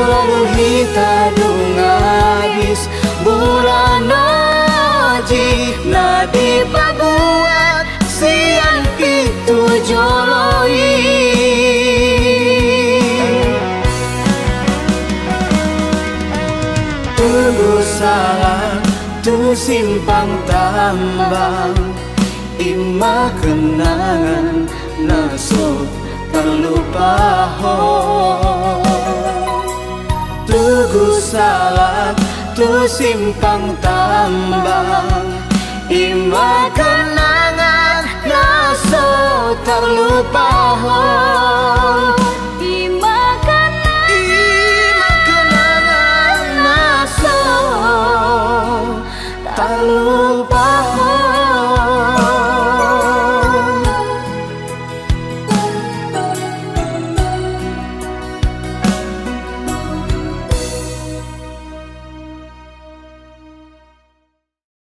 lalu hita dungabis bulan oji nadi pabuat siang itu joloi Tugu salah tu simpang tambang ima kenangan nasut terlupa Tugu salah tu simpang tambang ima kenangan nasut terlupa